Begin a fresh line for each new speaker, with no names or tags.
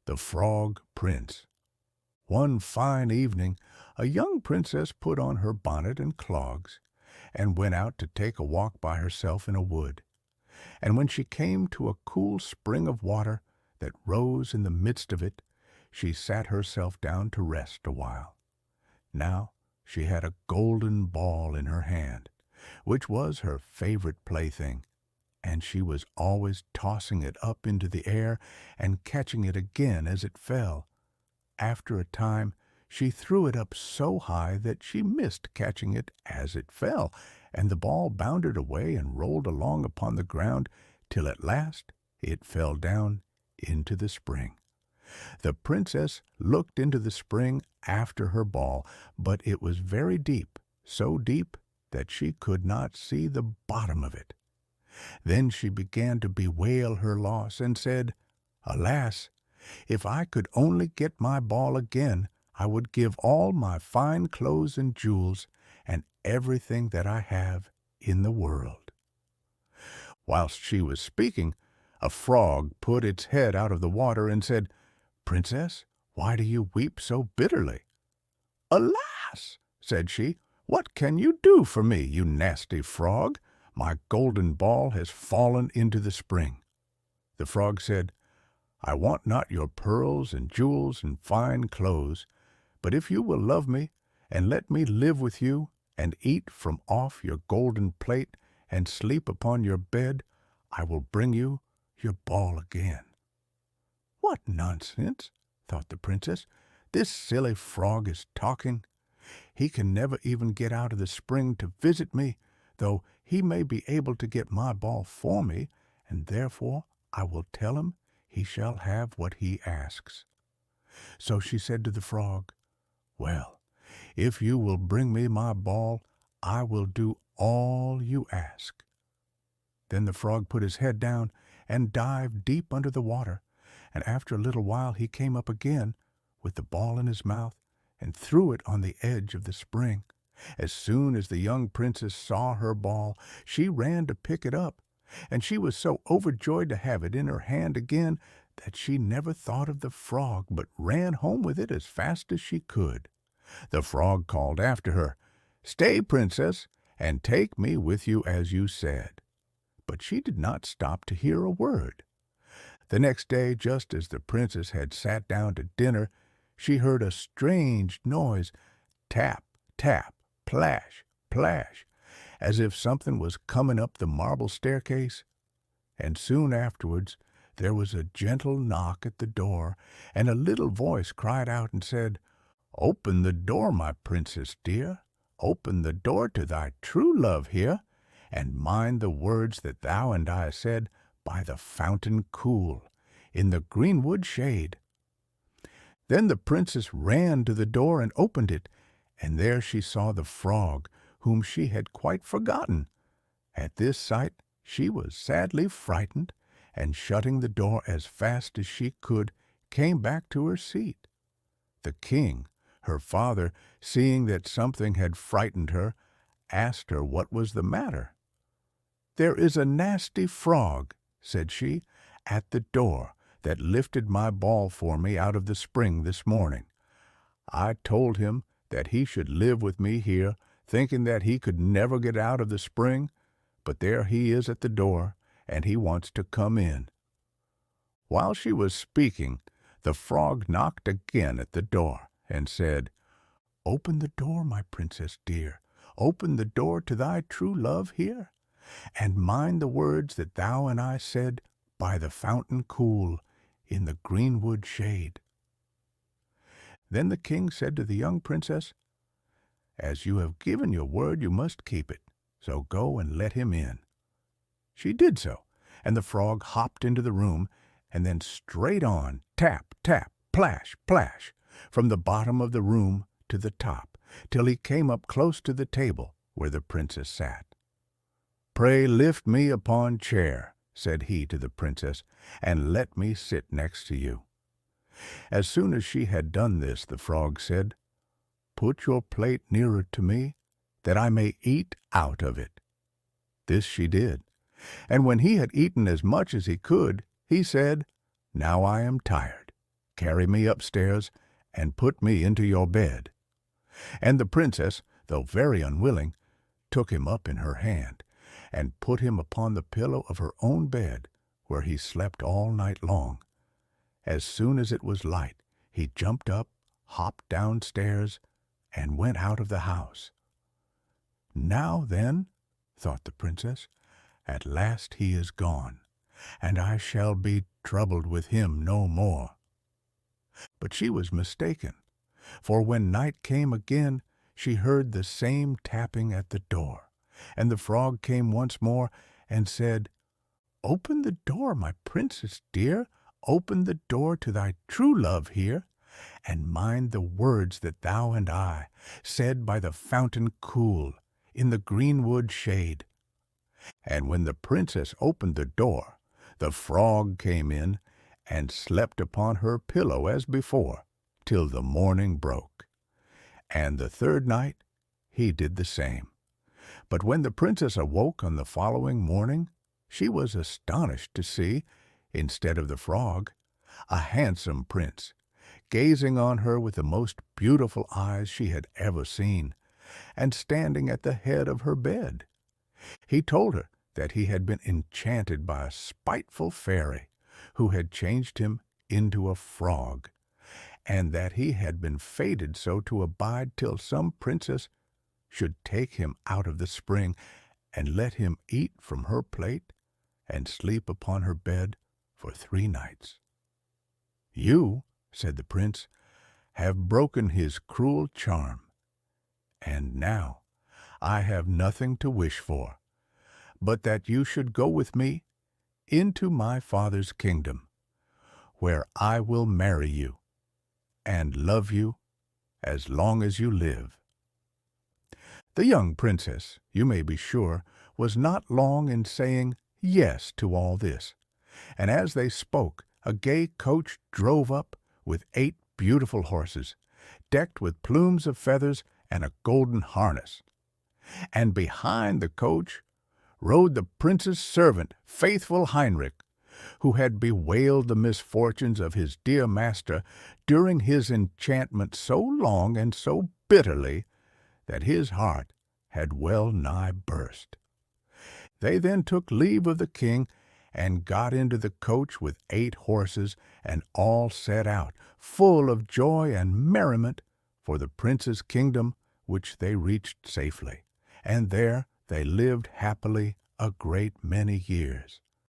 The Frog Prince. One fine evening, a young princess put on her bonnet and clogs, and went out to take a walk by herself in a wood. And when she came to a cool spring of water that rose in the midst of it, she sat herself down to rest a while. Now she had a golden ball in her hand, which was her favorite plaything, and she was always tossing it up into the air and catching it again as it fell. After a time, she threw it up so high that she missed catching it as it fell, and the ball bounded away and rolled along upon the ground till at last it fell down into the spring. The princess looked into the spring after her ball, but it was very deep, so deep that she could not see the bottom of it. Then she began to bewail her loss, and said, "Alas! If I could only get my ball again, I would give all my fine clothes and jewels, and everything that I have in the world." Whilst she was speaking, a frog put its head out of the water and said, "Princess, why do you weep so bitterly?" "Alas!" said she, "what can you do for me, you nasty frog? My golden ball has fallen into the spring." The frog said, "I want not your pearls and jewels and fine clothes, but if you will love me, and let me live with you, and eat from off your golden plate, and sleep upon your bed, I will bring you your ball again." "What nonsense!" thought the princess. "This silly frog is talking. He can never even get out of the spring to visit me, though he may be able to get my ball for me, and therefore I will tell him he shall have what he asks." So she said to the frog, "Well, if you will bring me my ball, I will do all you ask." Then the frog put his head down and dived deep under the water, and after a little while he came up again with the ball in his mouth and threw it on the edge of the spring. As soon as the young princess saw her ball, she ran to pick it up, and she was so overjoyed to have it in her hand again that she never thought of the frog, but ran home with it as fast as she could. The frog called after her, "Stay, princess, and take me with you as you said." But she did not stop to hear a word. The next day, just as the princess had sat down to dinner, she heard a strange noise, tap, tap, plash, plash, as if something was coming up the marble staircase. And soon afterwards there was a gentle knock at the door, and a little voice cried out and said, "Open the door, my princess dear, open the door to thy true love here, and mind the words that thou and I said by the fountain cool, in the greenwood shade." Then the princess ran to the door and opened it, and there she saw the frog, whom she had quite forgotten. At this sight she was sadly frightened, and shutting the door as fast as she could, came back to her seat. The king, her father, seeing that something had frightened her, asked her what was the matter. "There is a nasty frog," said she, "at the door, that lifted my ball for me out of the spring this morning. I told him that he should live with me here, thinking that he could never get out of the spring, but there he is at the door, and he wants to come in." While she was speaking, the frog knocked again at the door, and said, "Open the door, my princess dear, open the door to thy true love here, and mind the words that thou and I said by the fountain cool, in the greenwood shade." Then the king said to the young princess, "As you have given your word, you must keep it, so go and let him in." She did so, and the frog hopped into the room, and then straight on, tap, tap, plash, plash, from the bottom of the room to the top, till he came up close to the table where the princess sat. "Pray lift me upon chair," said he to the princess, "and let me sit next to you." As soon as she had done this, the frog said, "Put your plate nearer to me, that I may eat out of it." This she did, and when he had eaten as much as he could, he said, "Now I am tired. Carry me upstairs and put me into your bed." And the princess, though very unwilling, took him up in her hand and put him upon the pillow of her own bed, where he slept all night long. As soon as it was light, he jumped up, hopped downstairs, and went out of the house. "Now then," thought the princess, "at last he is gone, and I shall be troubled with him no more." But she was mistaken, for when night came again, she heard the same tapping at the door, and the frog came once more and said, "Open the door, my princess dear, open the door to thy true love here, and mind the words that thou and I said by the fountain cool, in the greenwood shade." And when the princess opened the door, the frog came in and slept upon her pillow as before, till the morning broke. And the third night he did the same. But when the princess awoke on the following morning, she was astonished to see, instead of the frog, a handsome prince, gazing on her with the most beautiful eyes she had ever seen, and standing at the head of her bed. He told her that he had been enchanted by a spiteful fairy, who had changed him into a frog, and that he had been fated so to abide till some princess should take him out of the spring, and let him eat from her plate and sleep upon her bed for 3 nights. "You," said the prince, "have broken his cruel charm, and now I have nothing to wish for, but that you should go with me into my father's kingdom, where I will marry you and love you as long as you live." The young princess, you may be sure, was not long in saying yes to all this, and as they spoke, a gay coach drove up with 8 beautiful horses, decked with plumes of feathers and a golden harness. And behind the coach rode the prince's servant, faithful Heinrich, who had bewailed the misfortunes of his dear master during his enchantment so long and so bitterly that his heart had well nigh burst. They then took leave of the king and got into the coach with 8 horses, and all set out, full of joy and merriment, for the prince's kingdom, which they reached safely, and there they lived happily a great many years.